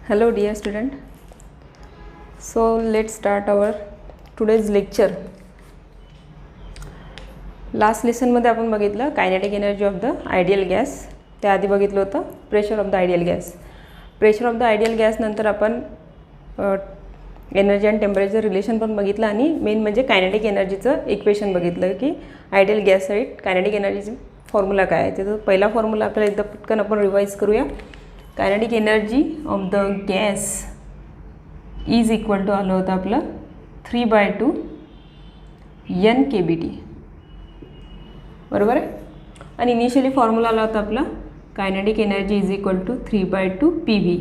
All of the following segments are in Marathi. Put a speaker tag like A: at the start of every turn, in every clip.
A: Hello dear student. So let's start our today's lecture. Last लेसनमध्ये आपण बघितलं kinetic energy of the ideal gas. त्याआधी बघितलं होतं pressure of the ideal gas. Pressure of the ideal gas नंतर आपण एनर्जी आणि टेम्परेचर रिलेशन पण बघितलं आणि मेन म्हणजे कायनेटिक एनर्जीचं इक्वेशन बघितलं की आयडियल गॅससाठी कायनेटिक एनर्जीची फॉर्म्युला काय आहे. त्याचा पहिला फॉर्म्युला आपल्याला एकदा पटकन आपण रिवाइज करूया. Kinetic energy of the gas is equal to आलं होतं आपलं 3/2 NkBT. बरोबर आहे. आणि इनिशियली फॉर्म्युला आला होता आपला kinetic energy is equal to 3/2 PV.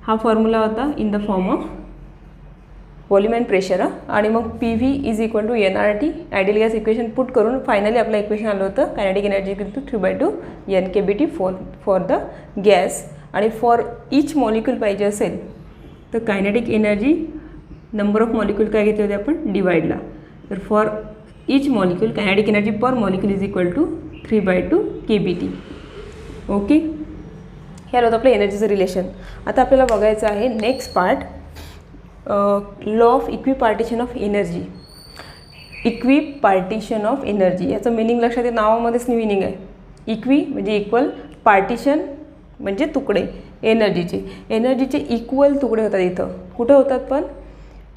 A: हा फॉर्म्युला होता in the form of volume and pressure. आणि मग PV is equal to NRT ideal gas equation put करून फायनली आपलं इक्वेशन आलं होतं kinetic energy equal to 3/2 NkBT for the gas. आणि फॉर इच मॉलिक्यूल पाहिजे असेल तर kinetic energy number of molecule काय घेतले होते आपण डिवाइडला. तर for each molecule kinetic energy per molecule is equal to 3/2 KBT. Okay, हे आलं होतं आपलं एनर्जीचं रिलेशन. आता आपल्याला बघायचं आहे next part law of equipartition of energy. Equipartition of energy याचं मिनिंग लक्षात येईल, नावामध्येच मिनिंग आहे. इक्वी म्हणजे इक्वल, पार्टिशन म्हणजे तुकडे. एनर्जीचे इक्वल तुकडे होतात. इथं कुठे होतात पण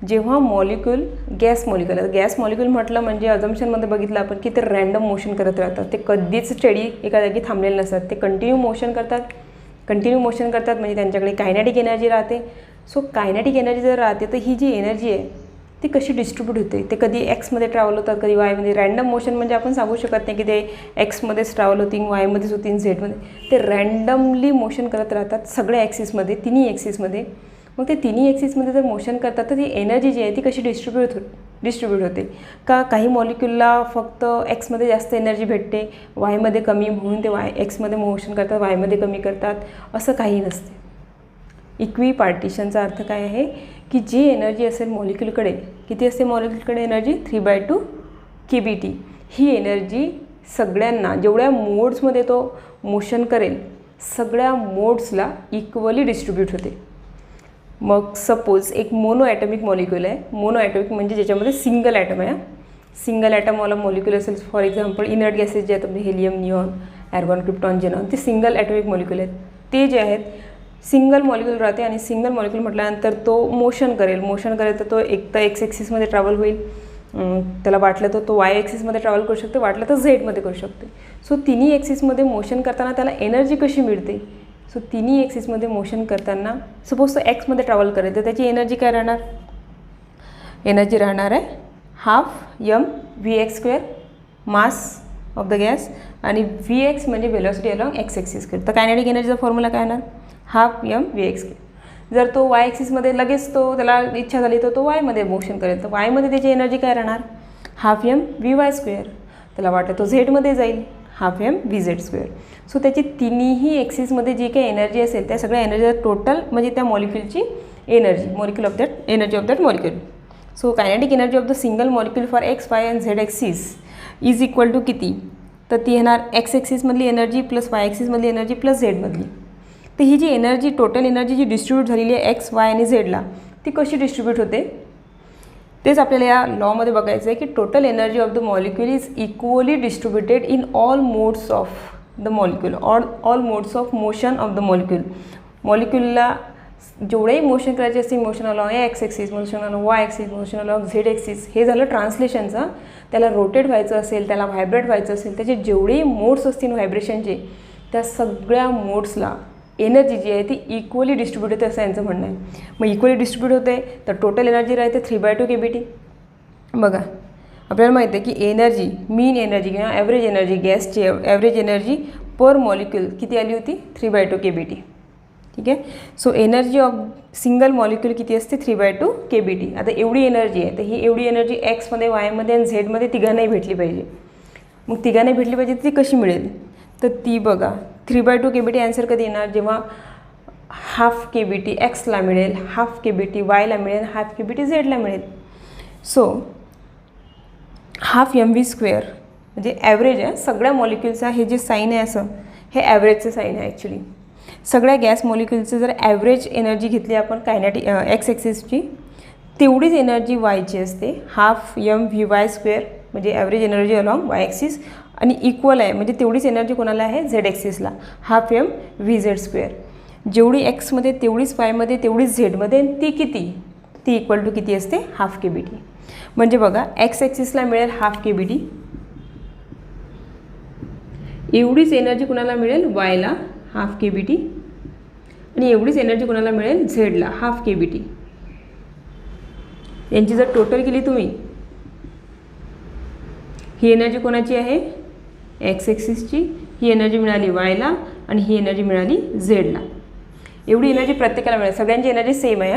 A: जेव्हा मॉलिक्यूल गॅस मॉलिक्यूल म्हटलं म्हणजे अजम्पशनमध्ये बघितलं आपण की ते रँडम मोशन करत राहतात. ते कधीच स्टडी एका जागी थांबलेले नसतात. ते कंटिन्यू मोशन करतात म्हणजे त्यांच्याकडे कायनेटिक एनर्जी राहते. सो कायनेटिक एनर्जी जर राहते तर ही जी एनर्जी आहे ती कशी डिस्ट्रीब्यूट होते. ते कधी एक्समध्ये ट्रॅव्हल होतात, कधी वायमध्ये. रँडम मोशन म्हणजे आपण सांगू शकत नाही की ते एक्समध्येच ट्रॅव्हल होतील, वायमध्येच होतील, झेडमध्ये. ते रँडमली मोशन करत राहतात सगळ्या ॲक्सिसमध्ये, तिन्ही ॲक्सिसमध्ये. मग ते तिन्ही ॲक्सिसमध्ये जर मोशन करतात तर ती एनर्जी जी आहे ती कशी डिस्ट्रीब्यूट होते. काही मॉलिक्यूलला फक्त एक्समध्ये जास्त एनर्जी भेटते, वायमध्ये कमी, म्हणून ते एक्समध्ये मोशन करतात, वायमध्ये कमी करतात, असं काही नसते. इक्वी पार्टिशनचा अर्थ काय आहे की जी एनर्जी असेल मॉलिक्यूलकडे, किती असते मॉलिक्यूलकडे एनर्जी 3/2 KBT. ही एनर्जी सगळ्यांना जेवढ्या मोड्समध्ये तो मोशन करेल सगळ्या मोड्सला इक्वली डिस्ट्रीब्यूट होते. मग सपोज एक मोनो ॲटॉमिक मॉलिक्यूल आहे. मोनो ॲटॉमिक म्हणजे ज्याच्यामध्ये सिंगल ॲटम आहे. सिंगल ॲटमवाला मॉलिक्यूल असेल, फॉर एक्झाम्पल इनर्ट गॅसेस जे आहेत आपले helium, neon, argon, krypton, xenon, ते सिंगल ॲटॉमिक मॉलिक्यूल आहेत. ते जे आहेत सिंगल मॉलिक्यूल राहते आणि सिंगल मॉलिक्यूल म्हटल्यानंतर तो मोशन करेल तर तो एक तर एक्स ॲक्सिसमध्ये ट्रॅव्हल होईल, त्याला वाटलं तर तो वाय ॲक्सिसमध्ये ट्रॅव्हल करू शकते, वाटलं तर झेडमध्ये करू शकते. सो तिन्ही ॲक्सिसमध्ये मोशन करताना त्याला एनर्जी कशी मिळते. सो तिन्ही ॲक्सिसमध्ये मोशन करताना सपोज तो एक्समध्ये ट्रॅव्हल करेल तर त्याची एनर्जी काय राहणार. एनर्जी राहणार आहे ½ mvx² mass of the gas आणि Vx म्हणजे वेलॉसिटी अलॉंग एक्स ॲक्सिस. तर कायनेटिक एनर्जीचा फॉर्म्युला काय येणार ½ mvx². जर तो वाय ॲक्सिसमध्ये लगेच त्याला इच्छा झाली तर तो वायमध्ये मोशन करेल तर वायमध्ये त्याची एनर्जी काय राहणार ½ mvy². त्याला वाटतं तो झेडमध्ये जाईल ½ mvz². सो त्याची तिन्ही ॲक्सिसमध्ये जी काही एनर्जी असेल त्या सगळ्या एनर्जीचा टोटल म्हणजे त्या मॉलिक्यूलची energy of that molecule. So kinetic energy of the single molecule for X, Y and Z axis is equal to किती. तर ती येणार एक्स ॲक्सिसमधली एनर्जी प्लस वाय ॲक्सिसमधली एनर्जी प्लस झेडमधली. तर ही जी एनर्जी टोटल एनर्जी जी डिस्ट्रीब्यूट झालेली आहे एक्स, वाय आणि झेडला ती कशी डिस्ट्रीब्यूट होते तेच आपल्याला या लॉमध्ये बघायचं आहे की total energy of the molecule is equally distributed in all modes of the molecule all modes of motion of the मॉलिक्यूलला जेवढेही मोशन करायचे असतील, motion along X axis, motion along Y axis, motion along Z axis, हे झालं ट्रान्सलेशनचं. त्याला रोटेट व्हायचं असेल, त्याला व्हायब्रेट व्हायचं असेल, त्याचे जेवढेही मोड्स असतील व्हायब्रेशनचे त्या सगळ्या मोड्सला एनर्जी जी आहे ती इक्वली डिस्ट्रीब्यूट होते असं यांचं म्हणणं आहे. मग इक्वली डिस्ट्रीब्यूट होते तर टोटल एनर्जी राहते 3/2 KBT. बघा आपल्याला माहिती आहे की एनर्जी मीन एनर्जी किंवा ॲव्हरेज एनर्जी गॅसची ॲव्हरेज एनर्जी पर मॉलिक्यूल किती आली होती 3/2 KBT. ठीक आहे. So energy of single molecule किती असते 3/2 KBT. आता एवढी एनर्जी आहे तर ही एवढी एनर्जी एक्समध्ये, वायमध्ये आणि झेडमध्ये तिघांनाही भेटली पाहिजे. मग तिघांनाही भेटली पाहिजे ती कशी मिळेल तर ती बघा 3/2 KBT आन्सर कधी येणार जेव्हा ½ KBT एक्सला मिळेल, ½ KBT वायला मिळेल, ½ KBT झेडला मिळेल. सो ½ mv² म्हणजे ॲव्हरेज आहे सगळ्या मॉलिक्यूलचा. हे जे साईन आहे असं हे ॲव्हरेजचं साईन आहे ॲक्च्युली. सगळ्या गॅस मॉलिक्युलचं जर ॲव्हरेज एनर्जी घेतली आपण कायनेटिक एक्स ॲक्सिसची, तेवढीच एनर्जी वायची असते, हाफ mvy², म्हणजे average energy along Y axis, आणि इक्वल आहे म्हणजे तेवढीच एनर्जी कोणाला आहे, झेड ॲक्सिसला, हाफ mvz². जेवढी एक्समध्ये तेवढीच वायमध्ये तेवढीच झेडमध्ये, ती किती, ती इक्वल टू किती असते, हाफ kBt. म्हणजे बघा एक्स ॲक्सिसला मिळेल हाफ kBt, एवढीच एनर्जी कोणाला मिळेल, वायला हाफ kBt, आणि एवढीच एनर्जी कोणाला मिळेल, झेडला हाफ kBt. यांची जर टोटल केली तुम्ही, ही एनर्जी कोणाची आहे, एक्स ॲक्सिसची, ही एनर्जी मिळाली वायला, आणि ही एनर्जी मिळाली झेडला. एवढी एनर्जी प्रत्येकाला मिळेल, सगळ्यांची एनर्जी सेम आहे.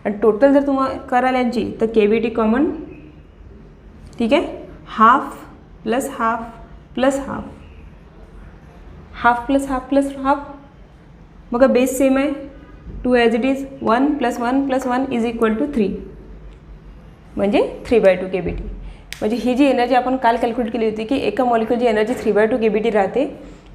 A: आणि टोटल जर तुम्हाला कराल यांची, तर kBt कॉमन, ठीक आहे, half plus half plus half, half plus half plus half, मग बेस सेम आहे, 2 as it is, 1 + 1 + 1 is equal to 3, म्हणजे 3/2 kBt. म्हणजे ही जी एनर्जी आपण काल कॅल्क्युलेट केली होती की एका मॉलिक्युलची एनर्जी 3/2 kBt राहते,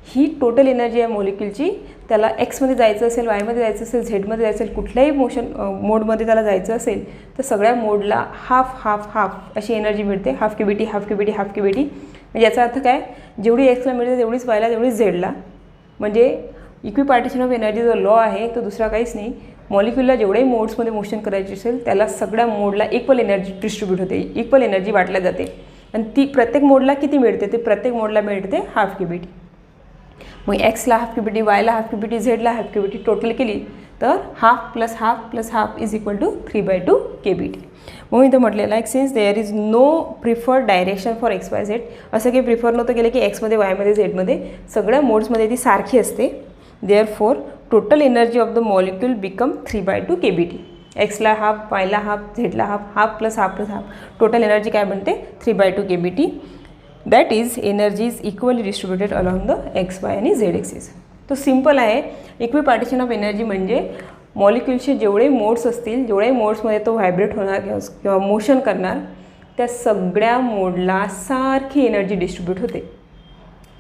A: ही टोटल एनर्जी आहे मॉलिक्युलची. त्याला एक्समध्ये जायचं असेल, वायमध्ये जायचं असेल, झेडमध्ये जायचं असेल, कुठल्याही मोडमध्ये त्याला जायचं असेल, तर सगळ्या मोडला हाफ हाफ हाफ अशी एनर्जी मिळते, half kBt half kBt half kBt. म्हणजे याचा अर्थ काय, जेवढी एक्सला मिळते तेवढीच वायला तेवढीच झेडला. म्हणजे इक्विपार्टिशन ऑफ एनर्जी जो लॉ आहे तो दुसरा काहीच नाही, मॉलिक्युलला जेवढ्याही मोड्समध्ये मोशन करायची असेल त्याला सगळ्या मोडला इक्वल एनर्जी डिस्ट्रीब्यूट होते, इक्वल एनर्जी वाटल्या जाते. आणि ती प्रत्येक मोडला किती मिळते, ते प्रत्येक मोडला मिळते हाफ kBt. मग एक्सला हाफ kBt, वायला हाफ kBt, झेडला हाफ kBt टोटल केली तर half plus half plus half is equal to 3/2 kBt. मग मी इथं म्हटलेलं आहे, since there is no preferred direction for X Y Z, असं काही प्रिफर नव्हतं केलं की एक्समध्ये, वायमध्ये, झेडमध्ये सगळ्या मोड्समध्ये ती सारखी असते. Therefore total energy of the molecule become 3/2 kBt. एक्सला हाफ, वायला हाफ, झेडला half, half plus half plus half, total energy काय बनते, 3/2 kBt. That is energy is equally distributed along the X, Y आणि झेड ॲक्सिस. तो सिम्पल आहे. इक्विपार्टिशन ऑफ एनर्जी म्हणजे मॉलिक्युलचे जेवढे मोड्स असतील, जेवढे मोड्समध्ये तो व्हायब्रेट होणार किंवा मोशन करणार, त्या सगळ्या मोडला सारखी एनर्जी डिस्ट्रीब्यूट होते.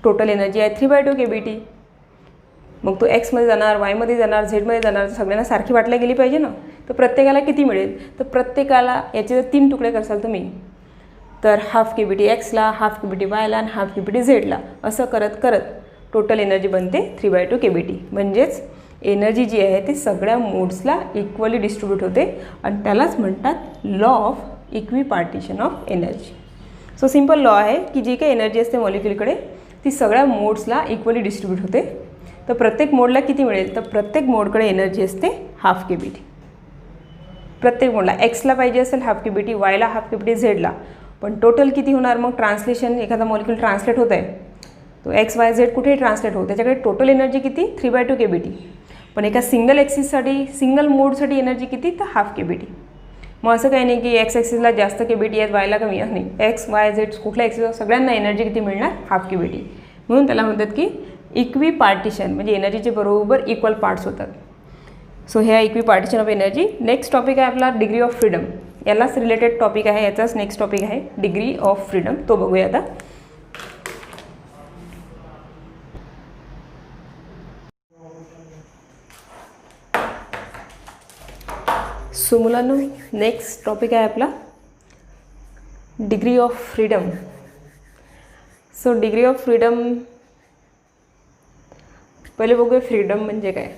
A: टोटल एनर्जी आहे 3/2 kBt. मग तो एक्समध्ये जाणार, वायमध्ये जाणार, झेडमध्ये जाणार, सगळ्यांना सारखी वाटल्या गेली पाहिजे ना. तर प्रत्येकाला किती मिळेल, तर प्रत्येकाला याचे जर 3 तुकडे करसाल तुम्ही, तर हाफ kBt एक्सला, हाफ kBt वायला आणि हाफ kBt झेडला, असं करत करत टोटल एनर्जी बनते 3/2 kBt. म्हणजेच एनर्जी जी आहे ती सगळ्या मोड्सला इक्वली डिस्ट्रीब्यूट होते, आणि त्यालाच म्हणतात law of equipartition of energy. So simple law आहे की जी काही एनर्जी असते मॉलिक्युलकडे ती सगळ्या मोड्सला इक्वली डिस्ट्रीब्यूट होते. तर प्रत्येक मोडला किती मिळेल, तर प्रत्येक मोडकडे एनर्जी असते हाफ kBt. प्रत्येक मोडला एक्सला पाहिजे असेल हाफ kBt, वायला हाफ kBt, झेडला. पण टोटल किती होणार, मग ट्रान्सलेशन, एखादा मॉलिक्यूल ट्रान्सलेट होत आहे, तो एक्स वाय झेड कुठेही ट्रान्सलेट होतो, त्याच्याकडे टोटल एनर्जी किती, 3/2 kBt. पण एका सिंगल ॲक्सिससाठी, सिंगल मोडसाठी एनर्जी किती, तर हाफ kBt. मग असं काही नाही की एक्स ॲक्सिसला जास्त kBt आहेत, वायला कमी आहे, नाही. एक्स वाय झेड कुठल्या ॲक्सिसला सगळ्यांना एनर्जी किती मिळणार, हाफ kBt. म्हणून त्याला म्हणतात की इक्विपार्टिशन, म्हणजे एनर्जीचे बरोबर इक्वल पार्ट्स होतात. सो हे आहे equipartition of energy. Next topic आहे आपला डिग्री ऑफ फ्रीडम. यालाच रिलेटेड टॉपिक आहे, याचाच नेक्स्ट टॉपिक आहे डिग्री ऑफ फ्रीडम. तो बघूया आता. सो मुलांनो, नेक्स्ट टॉपिक आहे आपला degree of freedom. So degree of freedom, पहिले बघूया फ्रीडम म्हणजे काय.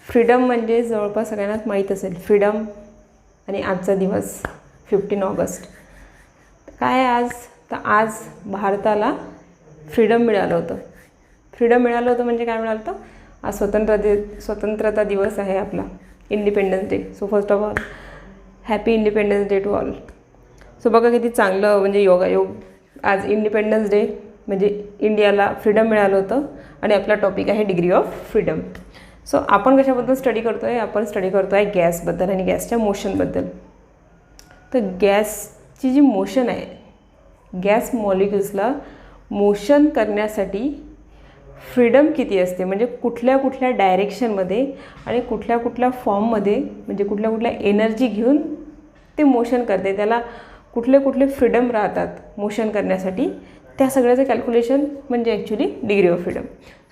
A: फ्रीडम म्हणजे जवळपास सगळ्यांनाच माहीत असेल, फ्रीडम आणि आजचा दिवस 15 ऑगस्ट. काय आज, तर आज भारताला फ्रीडम मिळालं होतं. फ्रीडम मिळालं होतं म्हणजे काय मिळालं होतं, आज स्वतंत्रता दिवस आहे आपला, independence day. So first of all happy independence day to all. So बघा किती चांगलं, म्हणजे योगायोग, आज इंडिपेंडन्स डे म्हणजे इंडियाला फ्रीडम मिळालं होतं. आणि आपला टॉपिक आहे डिग्री ऑफ फ्रीडम. सो आपण कशाबद्दल स्टडी करतो आहे, आपण स्टडी करतो आहे गॅसबद्दल आणि गॅसच्या मोशनबद्दल. तर गॅसची जी मोशन आहे, गॅस मॉलिक्युल्सला मोशन करण्यासाठी फ्रीडम किती असते, म्हणजे कुठल्या कुठल्या डायरेक्शनमध्ये आणि कुठल्या कुठल्या फॉर्ममध्ये, म्हणजे कुठल्या कुठल्या एनर्जी घेऊन ते मोशन करते, त्याला कुठले कुठले फ्रीडम राहतात मोशन करण्यासाठी, त्या सगळ्याचं कॅल्क्युलेशन म्हणजे actually degree of freedom.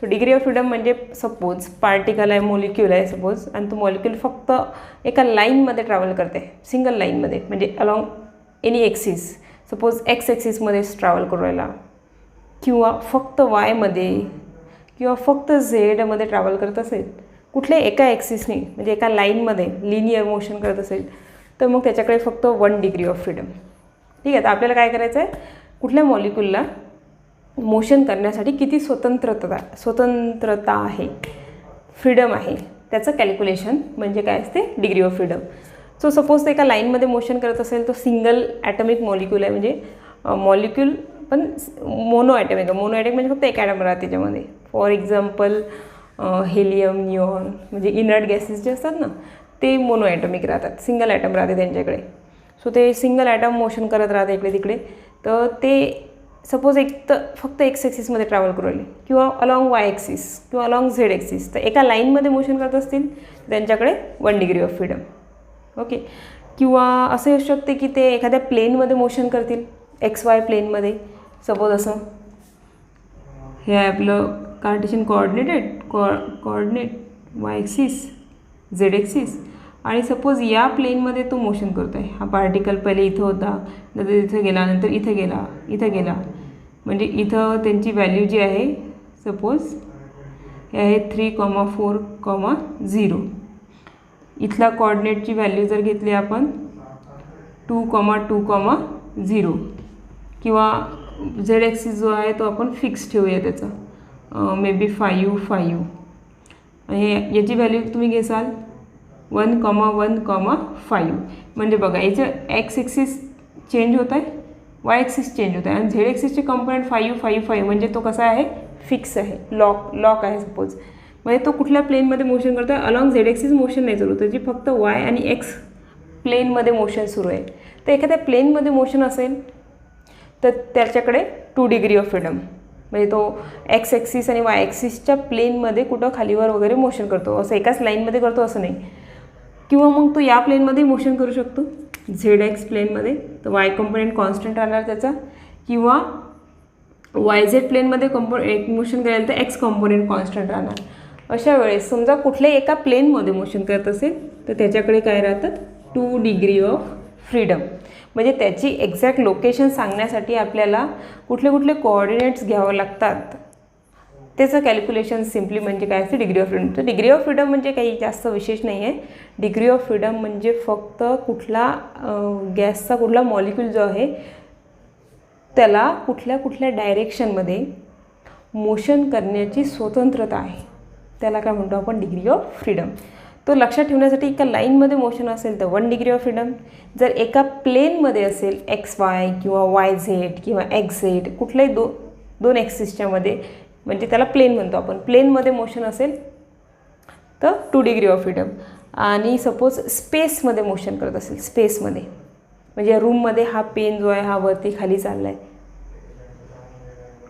A: So degree of freedom म्हणजे सपोज पार्टिकल आहे, मॉलिक्यूल आहे सपोज, आणि तो मॉलिक्यूल फक्त एका लाईनमध्ये ट्रॅव्हल करते, सिंगल लाईनमध्ये, म्हणजे along any axis, suppose X ॲक्सिसमध्येच ट्रॅव्हल करू राहिला, किंवा फक्त वायमध्ये, किंवा फक्त झेडमध्ये ट्रॅव्हल करत असेल, कुठल्या एका ॲक्सिसने म्हणजे एका लाईनमध्ये लिनियर मोशन करत असेल, तर मग त्याच्याकडे फक्त 1 डिग्री ऑफ फ्रीडम. ठीक आहे. तर आपल्याला काय करायचं आहे, कुठल्या मॉलिक्यूलला मोशन करण्यासाठी किती स्वतंत्रता आहे, फ्रीडम आहे, त्याचं कॅल्क्युलेशन म्हणजे काय असते, degree of freedom. So suppose ते एका लाईनमध्ये मोशन करत असेल, तो सिंगल ॲटमिक मॉलिक्यूल आहे, म्हणजे मॉलिक्यूल पण मोनो ॲटमिक म्हणजे फक्त एक ॲटम राहते त्याच्यामध्ये. फॉर एक्झाम्पल हेलियम, निऑन, म्हणजे इनर्ट गॅसेस जे असतात ना, ते मोनो ॲटमिक राहतात, सिंगल ॲटम राहते त्यांच्याकडे. सो ते सिंगल ॲटम मोशन करत राहते इकडे तिकडे. तर ते सपोज फक्त एक्स ॲक्सिसमध्ये ट्रॅव्हल करू राहिले, किंवा अलॉंग वाय ॲक्सिस, किंवा अलॉंग झेड ॲक्सिस, तर एका लाईनमध्ये मोशन करत असतील, त्यांच्याकडे 1 डिग्री ऑफ फ्रीडम. ओके. किंवा असं येऊ शकते की ते एखाद्या प्लेनमध्ये मोशन करतील, एक्स वाय प्लेनमध्ये. सपोज असं हे आहे आपलं Cartesian coordinate Y axis, Z axis, आणि सपोज या प्लेनमध्ये तो मोशन करतो आहे. हा पार्टिकल पहिले इथं होता, नंतर इथं गेला, नंतर इथं गेला, म्हणजे इथं त्यांची व्हॅल्यू जी आहे सपोज हे आहे 3,4,0. इथला कोऑर्डिनेटची व्हॅल्यू जर घेतली आपण 2,2,0, किंवा झेड ॲक्सिस जो आहे तो आपण फिक्स ठेवूया त्याचा मे बी 5,5. आणि याची व्हॅल्यू तुम्ही घेसाल 1,1,5. म्हणजे बघा याचं एक्स ॲक्सिस चेंज होत आहे, वाय ॲक्सिस चेंज होत आहे, आणि झेड ॲक्सिसचे कंपोनेंट 5,5,5 म्हणजे तो कसा आहे, फिक्स आहे, लॉक आहे सपोज. म्हणजे तो कुठल्या प्लेनमध्ये मोशन करतो आहे, अलॉंग झेड ॲक्सिस मोशन नाही चालू, त्याची फक्त वाय आणि एक्स प्लेनमध्ये मोशन सुरू आहे. तर एखाद्या प्लेनमध्ये मोशन असेल तर त्याच्याकडे 2 डिग्री ऑफ फ्रीडम, म्हणजे तो एक्स ॲक्सिस आणि वाय ॲक्सिसच्या प्लेनमध्ये कुठं खालीवर वगैरे मोशन करतो, असं एकाच लाईनमध्ये करतो असं नाही. किंवा मग तो या प्लेनमध्ये मोशन करू शकतो, झेड एक्स प्लेनमध्ये, तर वाय कंपोनेंट कॉन्स्टंट राहणार त्याचा, किंवा वाय झेड प्लेनमध्ये मोशन करायला तर एक्स कंपोनेंट कॉन्स्टंट राहणार. अशा वेळेस समजा कुठल्याही एका प्लेनमध्ये मोशन करत असेल तर त्याच्याकडे काय राहतात, 2 डिग्री ऑफ फ्रीडम. म्हणजे त्याची एक्झॅक्ट लोकेशन सांगण्यासाठी आपल्याला कुठले कुठले कोऑर्डिनेट्स घ्यावं लागतात, त्याचं कॅल्क्युलेशन सिम्पली म्हणजे काय असते, डिग्री ऑफ फ्रीडम. तर डिग्री ऑफ फ्रीडम म्हणजे काही जास्त विशेष नाही आहे. डिग्री ऑफ फ्रीडम म्हणजे फक्त कुठला गॅसचा कुठला मॉलिक्यूल जो आहे त्याला कुठल्या कुठल्या डायरेक्शनमध्ये मोशन करण्याची स्वतंत्रता आहे, त्याला काय म्हणतो आपण, डिग्री ऑफ फ्रीडम. तो लक्षात ठेवण्यासाठी एका लाईनमध्ये मोशन असेल तर 1 डिग्री ऑफ फ्रीडम, जर एका प्लेनमध्ये असेल एक्स वाय किंवा वाय झेड किंवा एक्स झेड कुठल्याही दोन ॲक्सिसच्यामध्ये, म्हणजे त्याला प्लेन म्हणतो आपण, प्लेनमध्ये मोशन असेल तर 2 डिग्री ऑफ फ्रीडम. आणि सपोज स्पेसमध्ये मोशन करत असेल, स्पेसमध्ये म्हणजे या रूममध्ये हा पेन जो आहे हा वरती खाली चालला आहे,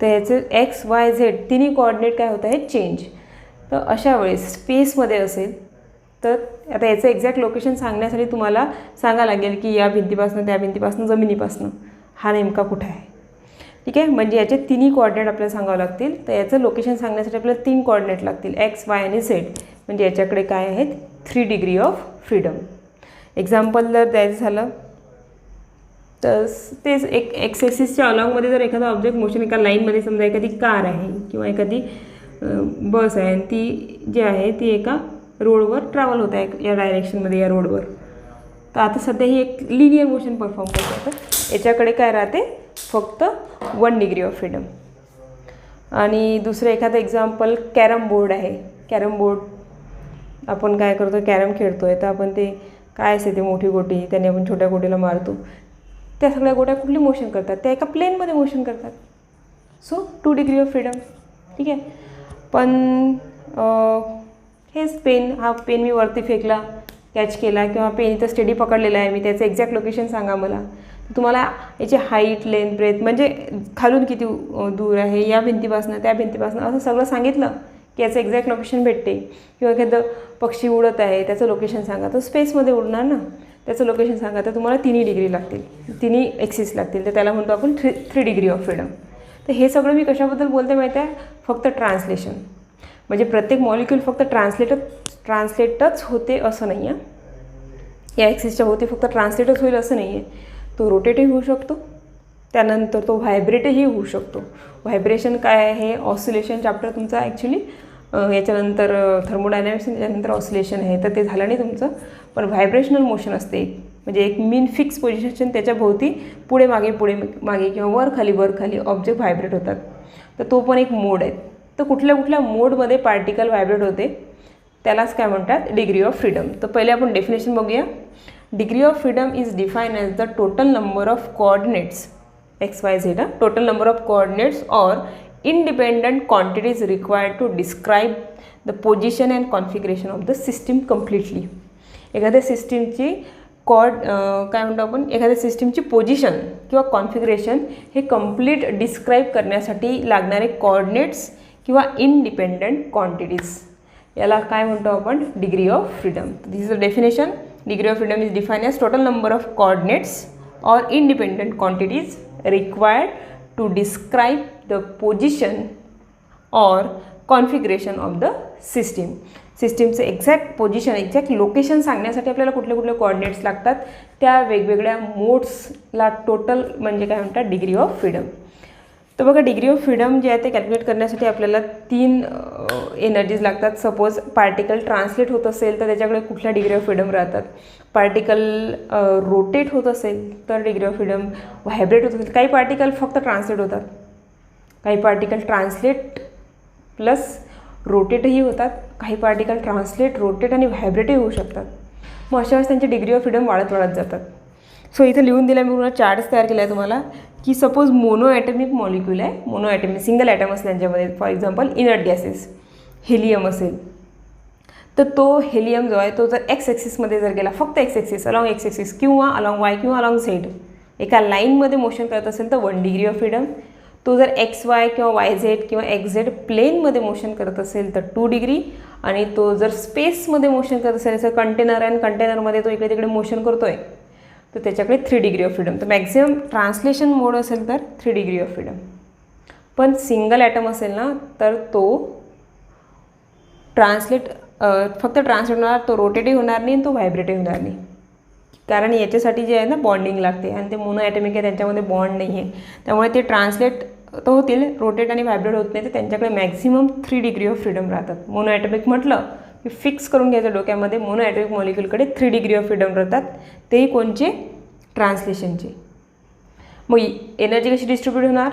A: तर याचे एक्स वाय झेड तिन्ही कोऑर्डिनेट काय होत आहे, चेंज. तर अशा वेळेस स्पेसमध्ये असेल तर आता याचं एक्झॅक्ट लोकेशन सांगण्यासाठी तुम्हाला सांगावं लागेल की या भिंतीपासून त्या भिंतीपासून जमिनीपासून हा नेमका कुठं आहे. ठीक आहे. म्हणजे याचे तिन्ही कोऑर्डिनेट आपल्याला सांगावं लागतील. तर याचं लोकेशन सांगण्यासाठी आपल्याला 3 कोऑर्डिनेट लागतील, एक्स वाय आणि झेड. म्हणजे याच्याकडे काय आहेत, 3 डिग्री ऑफ फ्रीडम. एक्झाम्पल जर द्यायचं झालं तर तेच एक एक्स ॲक्सिसच्या अलॉंगमध्ये जर एखादा ऑब्जेक्ट मोशन एका लाईनमध्ये, समजा एखादी कार आहे किंवा एखादी बस आहे आणि ती जी आहे ती एका रोडवर ट्रॅव्हल होत आहे या डायरेक्शनमध्ये, या रोडवर. तर आता सध्या ही एक लिनियर मोशन परफॉर्म करते. तर याच्याकडे काय राहते, फक्त 1 डिग्री ऑफ फ्रीडम. आणि दुसरं एखादं एक्झाम्पल कॅरम बोर्ड आहे. कॅरम बोर्ड आपण काय करतो, कॅरम खेळतो आहे तर आपण ते काय असते ते मोठी गोटी, त्याने आपण छोट्या गोटीला मारतो. त्या सगळ्या गोट्या कुठली मोशन करतात, त्या एका प्लेनमध्ये मोशन करतात. So 2 degree of freedom. ठीक आहे. पण हेच पेन, हा पेन मी वरती फेकला, कॅच केला, किंवा पेन इथं स्टेडी पकडलेला आहे मी, त्याचं एक्झॅक्ट लोकेशन सांगा मला. तुम्हाला याची हाईट, लेंथ, ब्रेथ म्हणजे खालून किती दूर आहे, या भिंतीपासून त्या भिंतीपासून, असं सगळं सांगितलं की याचं एक्झॅक्ट लोकेशन भेटते. किंवा एखादं पक्षी उडत आहे त्याचं लोकेशन सांगा, तर स्पेसमध्ये उडणार ना, त्याचं लोकेशन सांगा. तर तुम्हाला 3 डिग्री लागतील, 3 ॲक्सिस लागतील. तर त्याला म्हणतो आपण 3 डिग्री ऑफ फ्रीडम. तर हे सगळं मी कशाबद्दल बोलते माहिती आहे, फक्त ट्रान्सलेशन. म्हणजे प्रत्येक मॉलिक्यूल फक्त ट्रान्सलेटच होते असं नाही आहे. या ॲक्सिसच्या भोवती फक्त ट्रान्सलेटच होईल असं नाही आहे. तो रोटेटही होऊ शकतो, त्यानंतर तो व्हायब्रेटही होऊ शकतो. व्हायब्रेशन काय आहे, हे ऑसिलेशन चॅप्टर तुमचा ॲक्च्युली याच्यानंतर थर्मोडायनॅमिक्स, त्याच्यानंतर ऑसिलेशन आहे, तर ते झालं नाही तुमचं. पण व्हायब्रेशनल मोशन असते, म्हणजे एक मीन फिक्स पोझिशन, त्याच्या भोवती पुढे मागे किंवा वर खाली ऑब्जेक्ट व्हायब्रेट होतात. तर तो पण एक मोड आहे. तर कुठल्या मोडमध्ये पार्टिकल व्हायब्रेट होते त्यालाच काय म्हणतात, डिग्री ऑफ फ्रीडम. तर पहिले आपण डेफिनेशन बघूया. Degree of freedom is define as the total number of coordinates XYZ, total number of coordinates और independent quantities required to describe the position and configuration of the system completely. एखाद्या सिस्टीमची काय म्हणतो आपण, एखाद्या सिस्टीमची पोझिशन किंवा कॉन्फिगरेशन हे कंप्लीट डिस्क्राईब करण्यासाठी लागणारे कोऑर्डिनेट्स किंवा इंडिपेंडंट क्वांटिटीज, याला काय म्हणतो आपण, degree of freedom. This is the definition. Degree of freedom is define as total number of coordinates और independent quantities required to describe the position or configuration of the system. सिस्टीमचं एक्झॅक्ट पोझिशन, एक्झॅक्ट लोकेशन सांगण्यासाठी आपल्याला कुठले कोऑर्डिनेट्स लागतात, त्या वेगवेगळ्या मोड्सला टोटल म्हणजे काय म्हणतात, डिग्री ऑफ फ्रीडम. तर बघा, डिग्री ऑफ फ्रीडम जे आहे ते कॅल्क्युलेट करण्यासाठी आपल्याला 3 एनर्जीज लागतात. सपोज पार्टिकल ट्रान्सलेट होत असेल तर त्याच्याकडे कुठल्या डिग्री ऑफ फ्रीडम राहतात. पार्टिकल रोटेट होत असेल तर डिग्री ऑफ फ्रीडम, व्हायब्रेट होत असेल. काही पार्टिकल फक्त ट्रान्सलेट होतात, काही पार्टिकल ट्रान्सलेट प्लस रोटेटही होतात, काही पार्टिकल ट्रान्सलेट, रोटेट आणि व्हायब्रेटही होऊ शकतात. मग अशा वेळेस त्यांची डिग्री ऑफ फ्रीडम वाढत जातात. सो इथे लिहून दिला मी पूर्ण चार्ट्स तयार केला आहे तुम्हाला, की सपोज मोनो ॲटमिक मॉलिक्यूल आहे, मोनो ॲटमिक सिंगल ॲटम असेल त्यांच्यामध्ये. For example inert gases, helium असेल, तर तो हेलियम जो आहे तो जर एक्स ॲक्सिसमध्ये जर गेला, फक्त x axis, along X axis किंवा अलॉंग वाय किंवा अलॉंग झेड, एका लाईनमध्ये मोशन करत असेल तर 1 डिग्री ऑफ फ्रीडम. तो जर एक्स वाय किंवा वाय झेड किंवा एक्स झेड प्लेनमध्ये मोशन करत असेल तर 2 डिग्री. आणि तो जर स्पेसमध्ये मोशन करत असेल, जसं कंटेनर आहे आणि कंटेनरमध्ये तो इकडे तिकडे मोशन करतो आहे, तर त्याच्याकडे 3 डिग्री ऑफ फ्रीडम. तर मॅक्झिमम ट्रान्सलेशन मोड असेल तर 3 डिग्री ऑफ फ्रीडम. पण सिंगल ॲटम असेल ना तर तो फक्त ट्रान्सलेट होणार, तो रोटेटही होणार नाही आणि तो व्हायब्रेटही होणार नाही. कारण याच्यासाठी जे आहे ना बॉन्डिंग लागते आणि ते मोनो ॲटमिक आहे, त्यांच्यामध्ये बॉन्ड नाही आहे, त्यामुळे ते ट्रान्सलेट तर होतील, रोटेट आणि व्हायब्रेट होत नाही. तर त्यांच्याकडे मॅक्झिमम 3 डिग्री ऑफ फ्रीडम राहतात. मोनो ॲटमिक म्हटलं की फिक्स करून घ्यायचं डोक्यामध्ये, मोनो ॲटमिक मॉलिक्यूलकडे 3 डिग्री ऑफ फ्रीडम राहतात, तेही कोणचे, ट्रान्सलेशनचे. मग एनर्जी कशी डिस्ट्रीब्यूट होणार,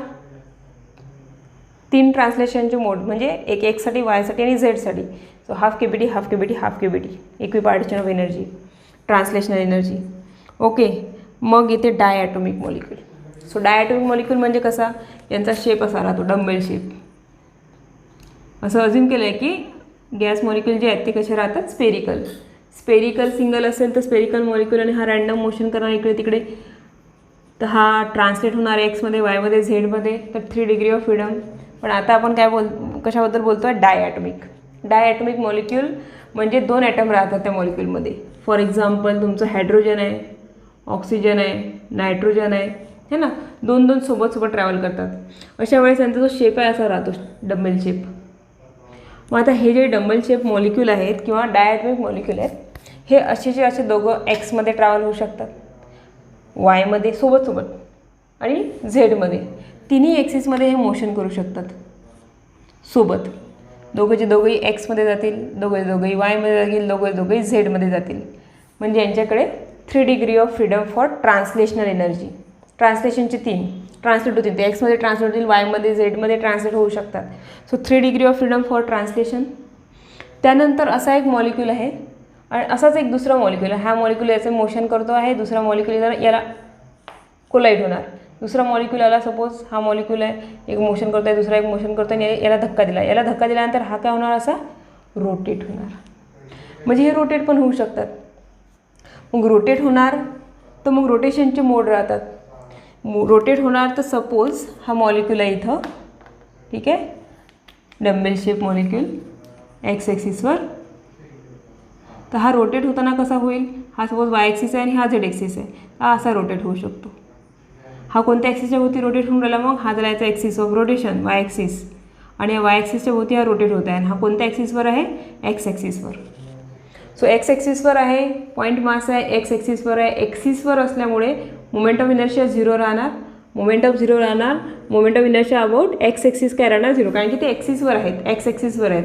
A: 3 ट्रान्सलेशनचे मोड, म्हणजे एक एक्ससाठी, वायसाठी आणि झेडसाठी. So half KBT, half KBT, half KBT, equipartition of energy, translational energy. Okay. मग इथे diatomic molecule. So diatomic molecule म्हणजे कसा, यांचा शेप असा राहतो, डंबेल शेप. असं अज्यूम केलं आहे की गॅस मॉलिक्यूल जे आहेत ते कसे राहतात, स्पेरिकल सिंगल असेल तर स्पेरिकल मॉलिक्यूल, आणि हा रॅन्डम मोशन करणार इकडे तिकडे, तर हा ट्रान्सलेट होणार एक्समध्ये, वायमध्ये, झेडमध्ये, तर 3 डिग्री ऑफ फ्रीडम. पण आता आपण काय कशाबद्दल बोलतो आहे, डायॲटॉमिक मॉलिक्यूल म्हणजे 2 ॲटम राहतात त्या मॉलिक्यूलमध्ये. फॉर एक्झाम्पल तुमचं हायड्रोजन आहे, ऑक्सिजन आहे, नायट्रोजन आहे, है ना, 2 सोबत ट्रॅव्हल करतात. अशा वेळेस त्यांचा जो शेप आहे असा राहतो, डंबेल शेप. मग आता हे जे डंबल शेप मॉलिक्यूल आहेत किंवा डायॲटॉमिक मॉलिक्यूल आहेत, हे असे दोघं एक्समध्ये ट्रॅव्हल होऊ शकतात, वायमध्ये सोबत आणि झेडमध्ये, तिन्ही ॲक्सिसमध्ये हे मोशन करू शकतात सोबत. दोघंही एक्समध्ये जातील, दोघंही वायमध्ये जातील, दोघंही झेडमध्ये जातील. म्हणजे यांच्याकडे 3 degree of freedom for translational energy. ट्रान्सलेशनचे 3 ट्रान्सलेट होतील, ते एक्समध्ये ट्रान्सलेट होतील, वायमध्ये, झेडमध्ये ट्रान्सलेट होऊ शकतात. So 3 degree of freedom for translation. त्यानंतर असा एक मॉलिक्यूल आहे आणि असाच एक दुसरा मॉलिक्यूल आहे. हा मॉलिक्यूल याचं मोशन करतो आहे, दुसरा मॉलिक्यूल याला कोलाईड होणार. दुसरा मॉलिक्यूल आला, सपोज हा मॉलिक्यूल आहे, एक मोशन करतो आहे, दुसरा एक मोशन करतो आहे, आणि याला धक्का दिल्यानंतर हा काय होणार, असा रोटेट होणार. म्हणजे हे रोटेट पण होऊ शकतात. मग रोटेट होणार तर मग रोटेशनचे मोड राहतात. रोटेट होणार तर सपोज हा मॉलिक्यूल आहे इथं, ठीक आहे, डंबेल शेप मॉलिक्यूल एक्स ॲक्सिसवर, तर हा रोटेट होताना कसा होईल, हा सपोज वाय ॲक्सिस आहे आणि हा झेड ॲक्सिस आहे, हा असा रोटेट होऊ शकतो. हा कोणत्या ॲक्सिसच्या भोवती रोटेट होऊन राहिला, मग हा झाला याचा axis of rotation Y axis, आणि वाय ॲक्सिसच्या भोवती हा रोटेट होत आहे, आणि हा कोणत्या ॲक्सिसवर आहे, एक्स ॲक्सिसवर. सो एक्स ॲक्सिसवर आहे, पॉईंट मास आहे एक्स ॲक्सिसवर आहे. ॲक्सिसवर असल्यामुळे मोमेंट ऑफ इनर्शिया 0 राहणार, मोमेंट ऑफ 0 राहणार, moment of inertia about X axis काय राहणार 0, कारण की ते ॲक्सिसवर आहेत, एक्स ॲक्सिसवर आहेत.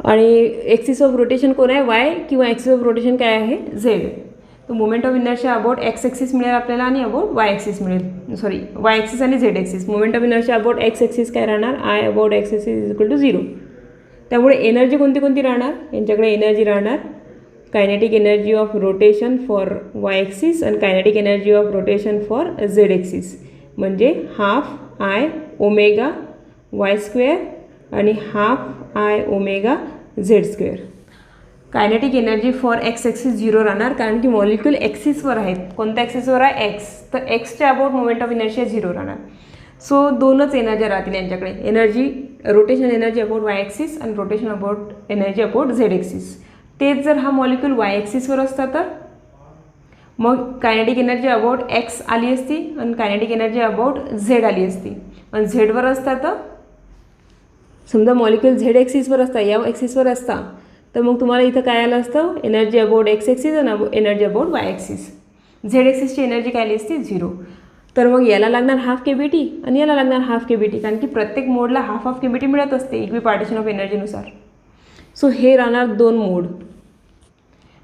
A: आणि ॲक्सिस ऑफ रोटेशन कोण आहे, वाय, किंवा ॲक्सिस ऑफ रोटेशन काय आहे, झेड. तर moment of inertia about X axis मिळेल आपल्याला, आणि अबाउट वाय ॲक्सिस मिळेल, सॉरी वाय ॲक्सिस आणि Z axis. Moment of inertia about X axis काय राहणार, I about X axis is equal to 0. त्यामुळे एनर्जी कोणती कोणती राहणार, यांच्याकडे एनर्जी राहणार kinetic energy of rotation for Y axis आणि kinetic energy of rotation for Z axis, म्हणजे half I omega Y square आणि half I omega Z square. Kinetic energy for x axis 0 राहणार, कारण की मॉलिक्यूल एक्सिसवर आहेत. कोणत्या ॲक्सिसवर आहे, एक्स, तर एक्सच्या अबाउट मोमेंट ऑफ इनर्शिया 0 राहणार. सो दोनच एनर्जी राहतील यांच्याकडे, energy rotation energy about Y axis आणि rotation about energy about Z axis. तेच जर हा मॉलिक्यूल वाय ॲक्सिसवर असता तर मग कायनेटिक एनर्जी अबाउट एक्स आली असती आणि कायनेटिक एनर्जी अबाउट झेड आली असती. आणि झेडवर असता तर समजा मॉलिक्यूल झेड ॲक्सिसवर असता, या ॲक्सिसवर असता, तर मग तुम्हाला इथं काय आलं असतं, एनर्जी अबाउट एक्स ॲक्सिस आणि energy about Y axis. Z ॲक्सिसची एनर्जी काय आली असती, 0. तर मग याला लागणार हाफ KBT आणि याला लागणार हाफ KBT, कारण की प्रत्येक मोडला हाफ हाफ KBT मिळत असते इक्वी पार्टिशन ऑफ एनर्जीनुसार. सो हे राहणार 2 मोड,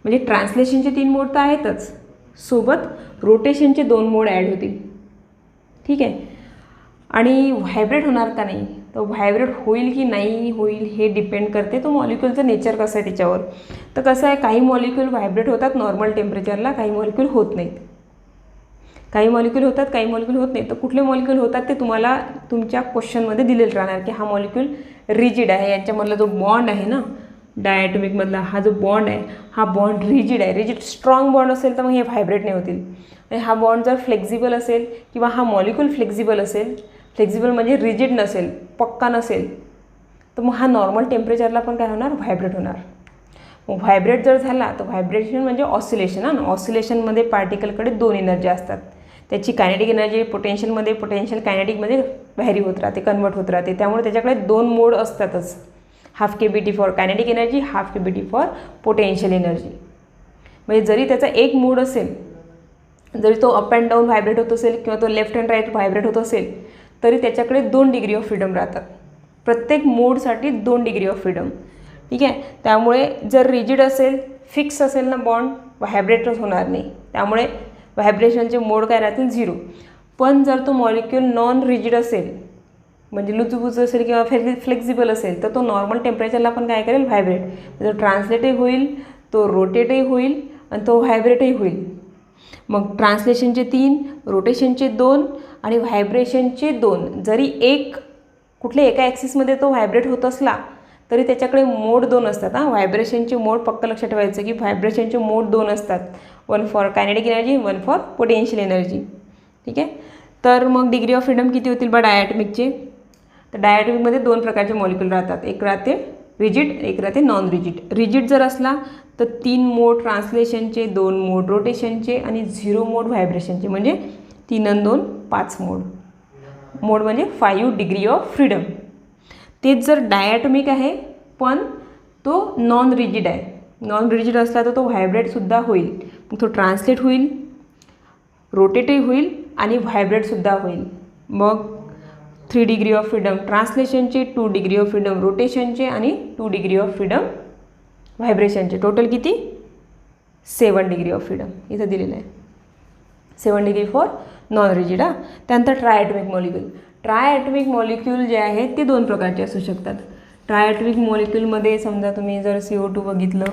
A: म्हणजे ट्रान्सलेशनचे 3 मोड तर आहेतच, सोबत रोटेशनचे 2 मोड ॲड होतील. ठीक आहे. आणि व्हायब्रेट होणार का नाही, तर व्हायब्रेट होईल की नाही होईल हे डिपेंड करते तो मॉलिक्यूलचं नेचर कसं आहे त्याच्यावर. तर कसं आहे, काही मॉलिक्यूल व्हायब्रेट होतात नॉर्मल टेम्परेचरला, काही मॉलिक्यूल होत नाहीत. काही मॉलिक्यूल होतात, काही मॉलिक्यूल होत नाही. तर कुठले मॉलिक्यूल होतात ते तुम्हाला तुमच्या क्वेश्चनमध्ये दिलेलं राहणार, की हा मॉलिक्यूल रिजिड आहे, यांच्यामधला जो बॉन्ड आहे ना डायॲटॉमिकमधला, हा जो बॉन्ड आहे हा बॉन्ड रिजिड आहे. रिजिड स्ट्रॉंग बॉन्ड असेल तर मग हे व्हायब्रेट नाही होतील. आणि हा बॉन्ड जर फ्लेक्झिबल असेल किंवा हा मॉलिक्यूल फ्लेक्झिबल असेल, फ्लेक्झिबल म्हणजे रिजिड नसेल, पक्का नसेल, तर मग हा नॉर्मल टेम्परेचरला पण काय होणार, व्हायब्रेट होणार. मग व्हायब्रेट जर झाला तर व्हायब्रेशन म्हणजे ऑसिलेशन. हां, ऑसिलेशनमध्ये पार्टिकलकडे 2 एनर्जी असतात. त्याची कायनेटिक एनर्जी पोटेन्शियलमध्ये, पोटेन्शियल कायनेटिकमध्ये व्हॅरी होत राहते, कन्वर्ट होत राहते. त्यामुळे त्याच्याकडे 2 मोड असतातच, half KBT for kinetic energy, half KBT for potential energy. म्हणजे जरी त्याचा एक मोड असेल, जरी तो अप अँड डाऊन व्हायब्रेट होत असेल किंवा तो लेफ्ट अँड राईट व्हायब्रेट होत असेल, तरी त्याच्याकडे 2 डिग्री ऑफ फ्रीडम राहतात. प्रत्येक मोडसाठी 2 डिग्री ऑफ फ्रीडम. ठीक आहे. त्यामुळे जर रिजिड असेल, फिक्स असेल ना बॉन्ड, व्हायब्रेटच होणार नाही. त्यामुळे व्हायब्रेशनचे मोड काय राहतील, 0. पण जर तो मॉलिक्यूल नॉन रिजिड असेल, म्हणजे लुचुबुचू असेल किंवा फ्लेक्झिबल असेल, तर तो नॉर्मल टेम्परेचरला पण काय करेल, व्हायब्रेट. तो ट्रान्सलेटही होईल, तो रोटेटही होईल आणि तो व्हायब्रेटही होईल. मग ट्रान्सलेशनचे 3, रोटेशनचे 2 आणि व्हायब्रेशनचे 2. जरी कुठल्या एका ॲक्सिसमध्ये तो व्हायब्रेट होत असला तरी त्याच्याकडे मोड 2 असतात. हां, व्हायब्रेशनचे मोड पक्क लक्षात ठेवायचं की व्हायब्रेशनचे मोड 2 असतात, 1 for kinetic energy, 1 for potential energy. ठीक आहे. तर मग डिग्री ऑफ फ्रीडम किती होतील बा डायॲटॉमिकचे, तर डायॲटॉमिकमध्ये 2 प्रकारचे मॉलिक्यूल राहतात, एक राहते रिजिड, एक राहते नॉन रिजिड. रिजिड जर असला तर 3 मोड ट्रान्सलेशनचे, 2 मोड रोटेशनचे आणि 0 मोड व्हायब्रेशनचे, म्हणजे 3 आणि 2 5 मोड म्हणजे 5 डिग्री ऑफ फ्रीडम. तेच जर डायॲटॉमिक आहे पण तो नॉन रिजिड आहे, नॉन रिजिड असला तर तो व्हायब्रेटसुद्धा होईल, मग तो ट्रान्सलेट होईल, रोटेटही होईल आणि व्हायब्रेटसुद्धा होईल. मग 3 डिग्री ऑफ फ्रीडम ट्रान्सलेशनचे, 2 डिग्री ऑफ फ्रीडम रोटेशनचे आणि 2 डिग्री ऑफ फ्रीडम व्हायब्रेशनचे. टोटल किती, 7 डिग्री ऑफ फ्रीडम इथं दिलेलं आहे. 7 डिग्री फॉर नॉन रिजिड. हां, त्यानंतर ट्रायॲटॉमिक मॉलिक्यूल. ट्रायॲटॉमिक मॉलिक्यूल जे आहेत ते 2 प्रकारचे असू शकतात. ट्रायॲटॉमिक मॉलिक्यूलमध्ये समजा तुम्ही जर CO2 बघितलं,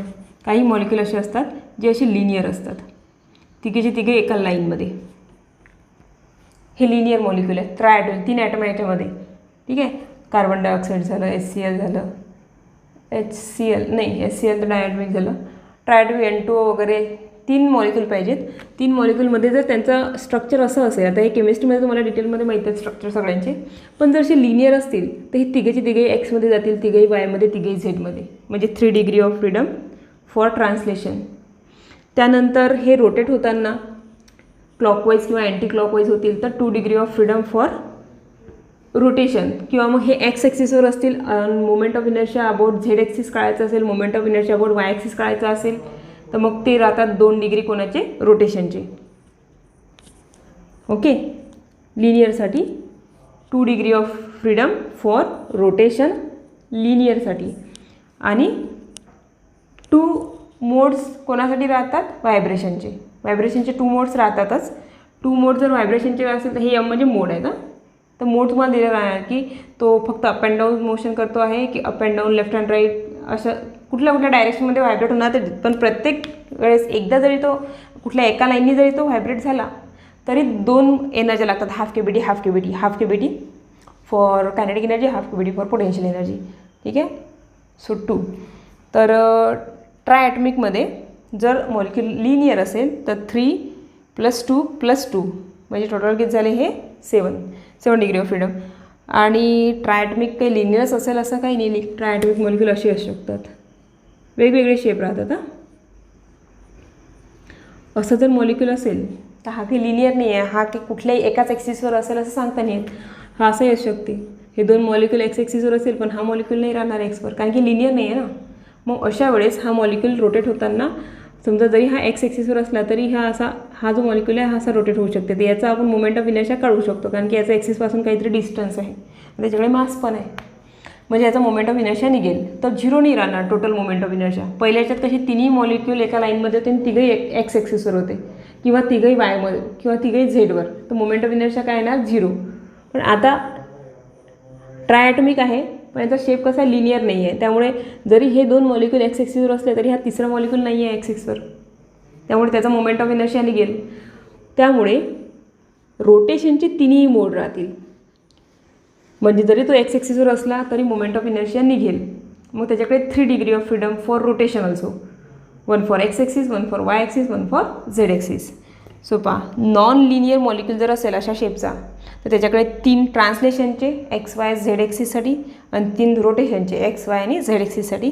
A: काही मॉलिक्यूल असे असतात जे असे लिनियर असतात, तिघेचे तिघे एका लाईनमध्ये. हे लिनियर मॉलिक्यूल आहे ट्रायॲटॉमिक, 3 ॲटम आहे याच्यामध्ये. ठीक आहे. कार्बन डायऑक्साईड झालं, HCl झालं, HCl तर डायॲटॉमिक झालं. ट्रायॲटॉमिक N2O वगैरे 3 मॉलिक्यूल पाहिजेत. 3 मॉलिक्यूलमध्ये जर त्यांचं स्ट्रक्चर असं असेल, आता हे केमिस्ट्रीमध्ये तुम्हाला डिटेलमध्ये माहीत आहे स्ट्रक्चर सगळ्यांचे, पण जर असे लिनियर असतील तर हे तिघेचे तिघे एक्समध्ये जातील, तिघेही वायमध्ये, तिघेही झेडमध्ये, म्हणजे 3 degree of freedom for translation. त्यानंतर हे रोटेट होताना क्लॉकवाईज किंवा अँटी क्लॉकवाईज होतील तर 2 degree of freedom for rotation, किंवा मग हे एक्स ॲक्सिसवर असतील, moment of inertia about Z axis काढायचं असेल, moment of inertia about Y axis काढायचं असेल तर मग ते राहतात 2 डिग्री कोणाचे, रोटेशनचे. ओके, लिनियरसाठी 2 degree of freedom for rotation लिनियरसाठी. आणि 2 मोड्स कोणासाठी राहतात, व्हायब्रेशनचे. व्हायब्रेशनचे 2 मोड्स राहतातच. 2 मोड जर व्हायब्रेशनचे असेल तर हे एम म्हणजे मोड आहे ना, तर मोड तुम्हाला दिलेला आहे की तो फक्त अप अँड डाऊन मोशन करतो आहे की up and down, left and right, अशा कुठल्या कुठल्या डायरेक्शनमध्ये व्हायब्रेट होणार ते. पण प्रत्येक वेळेस एकदा जरी तो कुठल्या एका लाईननी जरी तो व्हायब्रेट झाला तरी 2 एनर्जी लागतात, half K B T, half K B T, half K B T for kinetic energy, half K B T for potential energy. ठीक आहे. सो 2. तर ट्रायॲटॉमिकमध्ये जर मॉलिक्यूल लिनियर असेल तर 3 + 2 + 2 म्हणजे टोटल किती झाले हे 7 डिग्री ऑफ फ्रीडम. आणि ट्रायॲटॉमिक काही लिनियरच असेल असं काही नाही. ट्रायॲटॉमिक मॉलिक्यूल असे असू शकतात, वेगवेगळे शेप राहतात. असं जर मॉलिक्यूल असेल तर हा काही लिनियर नाही आहे, हा की कुठल्याही एकाच ॲक्सिसवर असेल असं सांगता नाही येत. हा असंही असू शकते, हे 2 मॉलिक्यूल एक्स ॲक्सिसवर असेल पण हा मॉलिक्यूल नाही राहणार एक्सवर, कारण की लिनियर नाही आहे ना. मग अशा वेळेस हा मॉलिक्यूल रोटेट होताना समजा जरी हा एक्स ॲक्सिसवर असला तरी हा जो मॉलिक्यूल आहे हा असा रोटेट होऊ शकते. तर याचा आपण मोमेंट ऑफ इनर्शिया काढू शकतो, कारण की याचा ॲक्सिसपासून काहीतरी डिस्टन्स आहे, त्याच्याकडे मास पण आहे. म्हणजे याचा मोमेंट ऑफ इनर्शिया निघेल तर 0 नाही राहणार टोटल मोमेंट ऑफ इनर्शिया. पहिल्या याच्यात कशी तिन्ही मॉलिक्यूल एका लाईनमध्ये होते आणि तिघही एक्स ॲक्सिसवर होते, किंवा तिघही वायमध्ये, किंवा तिघही झेडवर, तर मोमेंट ऑफ इनर्शिया काय येणार, 0. पण आता ट्रायॲटॉमिक आहे पण याचा शेप कसा लिनियर नाही आहे, त्यामुळे जरी हे 2 मॉलिक्यूल एक्स ॲक्सिसवर असले तरी हा तिसरा मॉलिक्यूल नाही आहे एक्स ॲक्सिसवर, त्यामुळे त्याचा मोमेंट ऑफ इनर्शिया निघेल. त्यामुळे रोटेशनचे तिन्ही मोड राहतील. म्हणजे जरी तो एक्स ॲक्सिसवर असला तरी मोमेंट ऑफ इनर्शिया निघेल. मग त्याच्याकडे 3 degree of freedom for rotation also, 1 for x axis, 1 for Y axis, 1 for Z axis. So पहा, नॉन लिनियर मॉलिक्यूल जर असेल अशा शेपचा तर त्याच्याकडे 3 ट्रान्सलेशनचे एक्स वाय झेड ॲक्सिससाठी आणि 3 रोटेशनचे एक्स वाय आणि झेड ॲक्सिससाठी,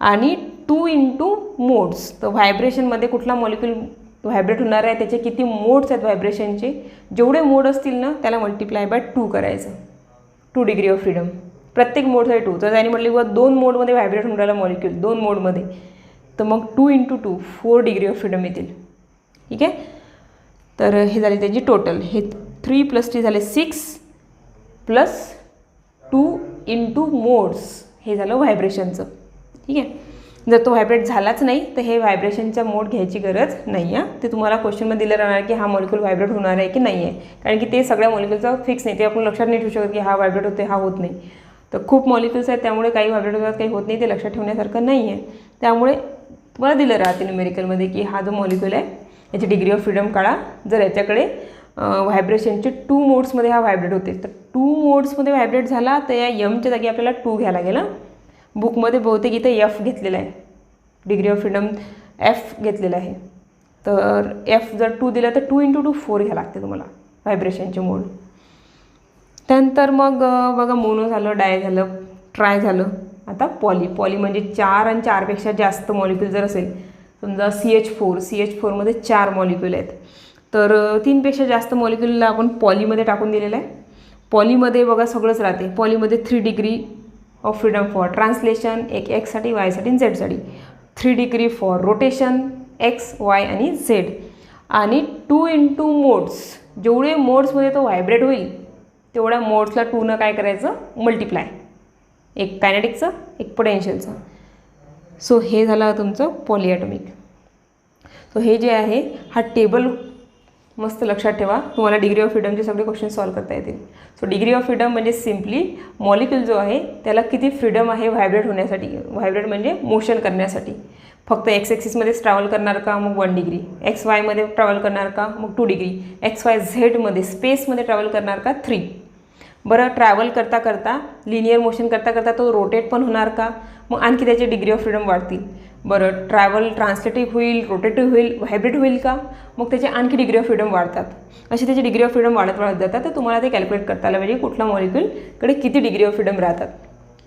A: आणि 2 × मोड्स. तर व्हायब्रेशनमध्ये कुठला मॉलिक्यूल व्हायब्रेट होणार आहे त्याचे किती मोड्स आहेत व्हायब्रेशनचे, जेवढे मोड असतील ना त्याला मल्टिप्लाय बाय 2 करायचं. 2 डिग्री ऑफ फ्रीडम प्रत्येक मोडसाठी 2. तर त्याने म्हटलं किंवा 2 मोडमध्ये व्हायब्रेट होऊन राहिला मॉलिक्यूल, 2 मोडमध्ये, तर मग 2 × 2 4 डिग्री ऑफ फ्रीडम येतील. ठीक आहे. तर हे झाले त्याची टोटल, हे 3 + 3 झाले 6 + 2 × मोड्स, हे झालं व्हायब्रेशनचं. ठीक आहे. जर तो व्हायब्रेट झालाच नाही तर हे व्हायब्रेशनचा मोड घ्यायची गरज नाही आहे. ते तुम्हाला क्वेश्चनमध्ये दिलं राहणार की हा मॉलिक्यूल व्हायब्रेट होणार आहे की नाही आहे, कारण की ते सगळ्या मॉलिक्यूलचं फिक्स नाही, ते आपण लक्षात नाही ठेवू शकत की हा व्हायब्रेट होते हा होत नाही. तर खूप मॉलिक्यूल्स आहेत त्यामुळे काही व्हायब्रेट होतात काही होत नाही, ते लक्षात ठेवण्यासारखं नाही आहे. त्यामुळे तुम्हाला दिलं राहते न्यूमेरिकलमध्ये की हा जो मॉलिक्यूल आहे याची डिग्री ऑफ फ्रीडम काढा. जर याच्याकडे व्हायब्रेशनचे 2 मोड्समध्ये हा व्हायब्रेट होते तर 2 मोड्समध्ये व्हायब्रेट झाला तर या यमच्या जागी आपल्याला 2 घ्यायला लागेल. बुकमध्ये बहुतेक इथे एफ घेतलेला आहे, डिग्री ऑफ फ्रीडम एफ घेतलेला आहे. तर एफ जर 2 दिला तर 2 × 2 4 घ्यायला लागते तुम्हाला व्हायब्रेशनचे मोड. त्यानंतर मग बघा मोनो झालं, डाय झालं, ट्राय झालं. आता पॉली म्हणजे 4 आणि 4पेक्षा जास्त मॉलिक्यूल जर असेल, समजा CH4मध्ये 4 मॉलिक्यूल आहेत तर 3पेक्षा जास्त मॉलिक्यूलला आपण पॉलीमध्ये टाकून दिलेलं आहे. पॉलीमध्ये बघा सगळंच राहते. पॉलीमध्ये 3 degree of freedom for translation, एक एक्ससाठी, वायसाठी आणि झेडसाठी, 3 degree for rotation x, Y आणि झेड, आणि 2 × मोड्स, जेवढे मोड्समध्ये तो व्हायब्रेट होईल तेवढ्या मोड्सला 2 काय करायचं, मल्टिप्लाय, एक कायनेटिकचं एक पोटेन्शियलचं. सो हे झालं तुमचं पॉलीॲटॉमिक. सो हे जे आहे हा टेबल मस्त लक्षात ठेवा, तुम्हाला डिग्री ऑफ फ्रीडमचे सगळे क्वेश्चन सॉल्व्ह करता येतील. सो डिग्री ऑफ फ्रीडम म्हणजे सिम्पली मॉलिक्यूल जो आहे त्याला किती फ्रीडम आहे व्हायब्रेट होण्यासाठी, व्हायब्रेट म्हणजे मोशन करण्यासाठी. फक्त एक्स ॲक्सिसमध्येच ट्रॅव्हल करणार का, मग 1 डिग्री, एक्स वायमध्ये ट्रॅव्हल करणार का, मग 2 डिग्री, एक्स वाय झेडमध्ये स्पेसमध्ये ट्रॅव्हल करणार का, 3. बरं, ट्रॅव्हल करता करता लिनियर मोशन करता करता तो रोटेट पण होणार का, मग आणखी त्याची डिग्री ऑफ फ्रीडम वाढतील. बरं, ट्रॅव्हल ट्रान्सलेटिव्ह होईल, रोटेटिव्ह होईल, व्हायब्रेट होईल का, मग त्याची आणखी डिग्री ऑफ फ्रीडम वाढतात. अशी त्याची डिग्री ऑफ फ्रीडम वाढत जातात. तर तुम्हाला ते कॅल्क्युलेट करता आलं पाहिजे कुठला मॉलिक्यूलकडे किती डिग्री ऑफ फ्रीडम राहतात.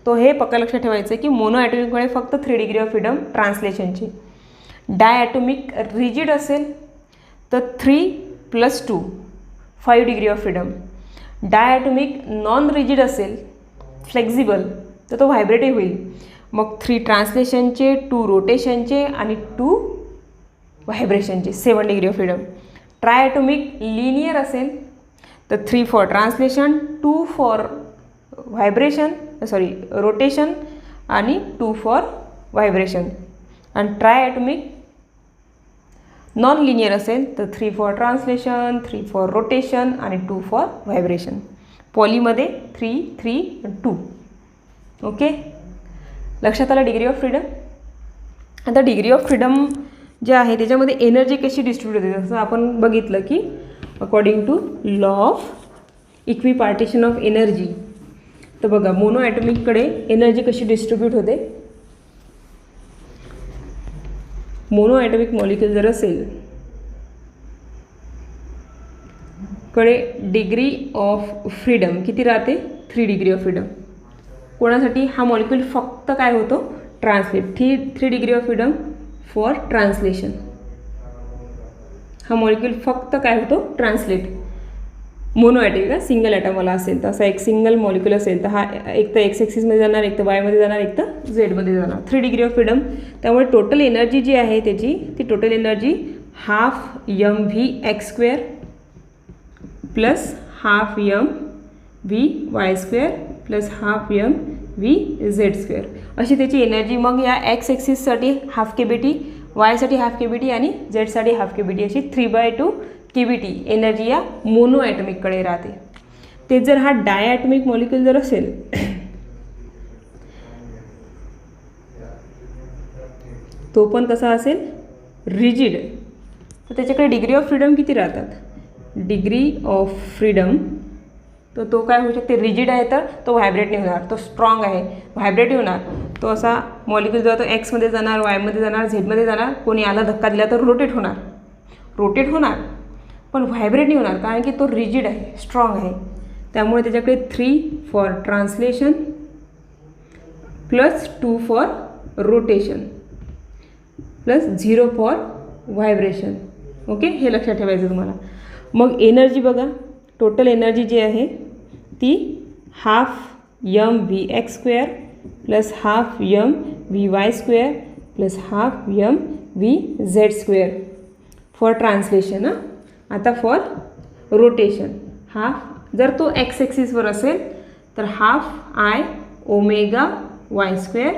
A: तो हे पक्का लक्षात ठेवायचं की मोनो ॲटॉमिककडे फक्त 3 डिग्री ऑफ फ्रीडम ट्रान्सलेशनची. डाय ॲटॉमिक रिजिड असेल तर 3 +2 5 degree of freedom. Diatomic non rigid असेल, फ्लेक्झिबल, तर तो व्हायब्रेटिव्ह होईल. मग 3 ट्रान्सलेशनचे, 2 रोटेशनचे आणि 2 व्हायब्रेशनचे 7 डिग्री ऑफ फ्रीडम. ट्रायॲटॉमिक लिनियर असेल तर 3 for translation, 2 for vibration, rotation आणि 2 फॉर व्हायब्रेशन. आणि ट्रायॲटॉमिक नॉन लिनियर असेल तर 3 फॉर ट्रान्सलेशन, 3 फॉर रोटेशन आणि 2 फॉर व्हायब्रेशन. पॉलीमध्ये 3, 3, 2. ओके, लक्षात आलं डिग्री ऑफ फ्रीडम. आता डिग्री ऑफ फ्रीडम जे आहे त्याच्यामध्ये एनर्जी कशी डिस्ट्रीब्यूट होते, जसं आपण बघितलं की according to law of equipartition of energy. तर बघा मोनो ॲटॉमिककडे एनर्जी कशी डिस्ट्रीब्यूट होते. मोनो ॲटॉमिक मॉलिक्यूल जर असेल कडे डिग्री ऑफ फ्रीडम किती राहते, 3 डिग्री ऑफ फ्रीडम. कोणासाठी हा मॉलिक्यूल फक्त काय होतो, translate. 3 degree of freedom for translation. हा मॉलिक्यूल फक्त काय होतो, ट्रान्सलेट. मोनो ॲटॉमिक सिंगल ॲटॉमला असेल तर असा एक सिंगल मॉलिक्यूल असेल तर हा एक तर एक्स ॲक्सिसमध्ये जाणार, एक तर वायमध्ये जाणार, एक तर झेडमध्ये जाणार. 3 डिग्री ऑफ फ्रीडम. त्यामुळे टोटल एनर्जी जी आहे त्याची ती total energy ½ mv² plus ½ mvy² plus ½ mvz². अशी त्याची एनर्जी. मग या एक्स ॲक्सिससाठी ½ kBt, वायसाठी ½ kBt आणि झेडसाठी ½ kBt अशी 3/2 kBt एनर्जी या मोनो ॲटॉमिककडे राहते. ते जर हा डायॲटॉमिक मॉलिक्यूल जर असेल तो पण कसा असेल, रिजिड, तर त्याच्याकडे डिग्री ऑफ फ्रीडम किती राहतात. डिग्री ऑफ फ्रीडम तर तो काय होऊ शकते, रिजिड आहे तर तो व्हायब्रेट नाही होणार, तो स्ट्रॉंग आहे व्हायब्रेटिव्ह होणार. तो असा मॉलिक्यूल जेव्हा तो एक्समध्ये जाणार, वायमध्ये जाणार, झेडमध्ये जाणार, कोणी आला धक्का दिला तर रोटेट होणार पण व्हायब्रेट नाही होणार, कारण की तो रिजिड आहे, स्ट्रॉंग आहे. त्यामुळे त्याच्याकडे 3 for translation plus 2 for rotation plus 0 for vibration. Okay, हे लक्षात ठेवायचं तुम्हाला. मग एनर्जी बघा, टोटल एनर्जी जी आहे ती ½ mvx² plus ½ mvy² plus ½ mvz² for translation. आता फॉर रोटेशन जर तो एक्स ॲक्सिसवर असेल तर ½ I⍵y²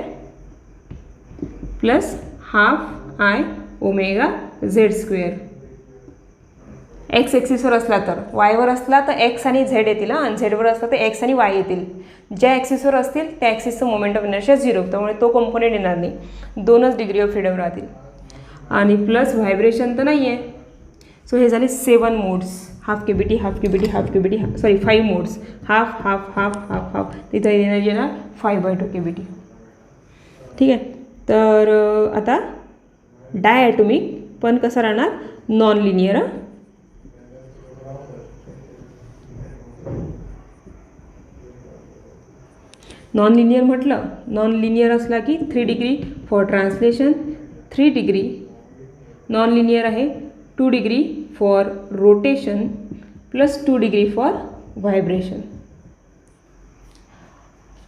A: प्लस ½ I⍵z². एक्स ॲक्सिसवर असला तर, वायवर असला तर एक्स आणि झेड येतील आणि झेडवर असला तर एक्स आणि वाय येतील. ज्या ॲक्सिसवर असतील त्या ॲक्सिसचं मोमेंट ऑफ इनर्शिया 0, त्यामुळे तो कंपोनेंट येणार नाही. 2च डिग्री ऑफ फ्रीडम राहतील. आणि प्लस व्हायब्रेशन तर नाही आहे. सो हे झाले 7 modes. ½ kBt, ½ kBt, ½ kBt, 5 modes. Half तिथं एनर्जी येणार 5/2 kBt. ठीक आहे. तर आता डायॲटॉमिक पण कसं राहणार, नॉन लिनियर. नॉन लिनियर म्हटलं, नॉन लिनियर असला की 3 degree for translation, 3 degree non linear आहे, 2 degree for rotation plus 2 degree for vibration.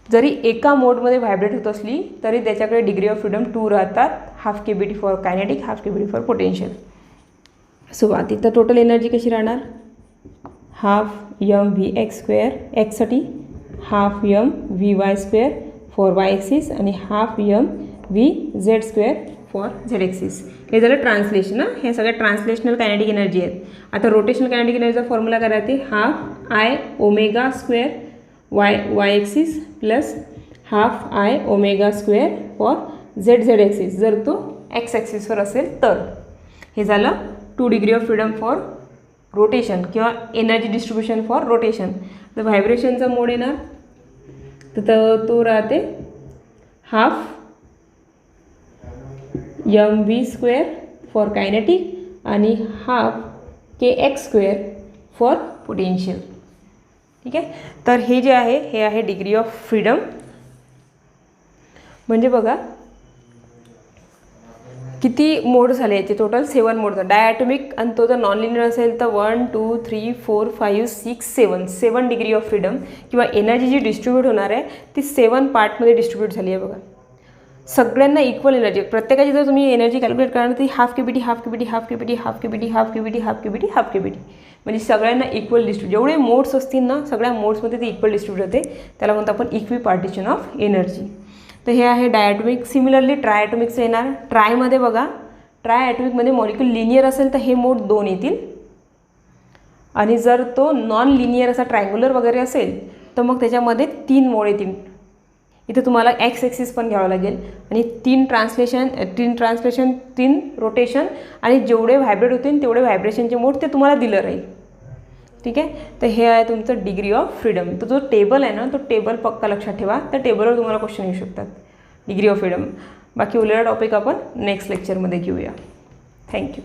A: जरी एका मोडमध्ये व्हायब्रेट होत असली तरी त्याच्याकडे डिग्री ऑफ फ्रीडम 2 राहतात. ½ kBt for kinetic, ½ kBt for potential. So आता इथं टोटल एनर्जी कशी राहणार, ½ mvx² एक्ससाठी, ½ mvy² for Y axis आणि ½ mvz² फॉर झेड ॲक्सिस. हे झालं ट्रान्सलेशन. हे सगळ्या ट्रान्सलेशनल कायनेटिक एनर्जी आहेत. आता रोटेशनल कायनेटिक एनर्जीचा फॉर्म्युला काय राहते, ½ I⍵² Y axis plus ½ I⍵² for Z axis जर तो एक्स ॲक्सिसवर असेल तर. हे झालं 2 degree of freedom for rotation किंवा एनर्जी डिस्ट्रीब्युशन फॉर रोटेशन. तर व्हायब्रेशनचा मोड येणार तर तो राहते ½ mv² फॉर कायनेटिक आणि ½ kx² फॉर पोटेन्शियल. ठीक आहे. तर हे जे आहे हे आहे डिग्री ऑफ फ्रीडम. म्हणजे बघा किती मोड झाले याचे टोटल 7 मोड. डायॲटॉमिक आणि तो जर नॉन लिनियर असेल तर 1 2 3 4 5 6 7 डिग्री ऑफ फ्रीडम किंवा एनर्जी जी डिस्ट्रीब्यूट होणार आहे ती 7 पार्टमध्ये डिस्ट्रीब्यूट झाली आहे बघा. सगळ्यांना इक्वल एनर्जी, प्रत्येकाची जर तुम्ही एनर्जी कॅल्क्युलेट करणार ती half KBT half KBT half KBT half KBT half KBT half KBT half KBT म्हणजे सगळ्यांना इक्वल डिस्ट्रीब्यूट. जेवढे मोड्स असतील ना सगळ्या मोड्समध्ये ती इक्वल डिस्ट्रीब्यूट होते, त्याला म्हणतो आपण इक्वी पार्टिशन ऑफ एनर्जी. तर हे आहे डायॲटॉमिक. सिमिलरली ट्रायॲटॉमिकचं येणार. ट्रायमध्ये बघा, ट्रायॲटॉमिकमध्ये मॉलिक्यूल लिनियर असेल तर हे मोड 2 येतील आणि जर तो नॉन लिनियर असा ट्रायंग्युलर वगैरे असेल तर मग त्याच्यामध्ये 3 मोड येतील. इथे तुम्हाला एक्स ॲक्सिस पण घ्यावं लागेल आणि 3 ट्रान्सलेशन 3 रोटेशन आणि जेवढे व्हायब्रेट होतील तेवढे व्हायब्रेशनचे मोड ते तुम्हाला दिलं राहील. ठीक आहे. तर हे आहे तुमचं डिग्री ऑफ फ्रीडम. तो जो टेबल आहे ना तो टेबल पक्का लक्षात ठेवा, त्या टेबलवर तुम्हाला क्वेश्चन येऊ शकतात डिग्री ऑफ फ्रीडम. बाकी उरलेला टॉपिक आपण नेक्स्ट लेक्चरमध्ये घेऊया. थँक्यू.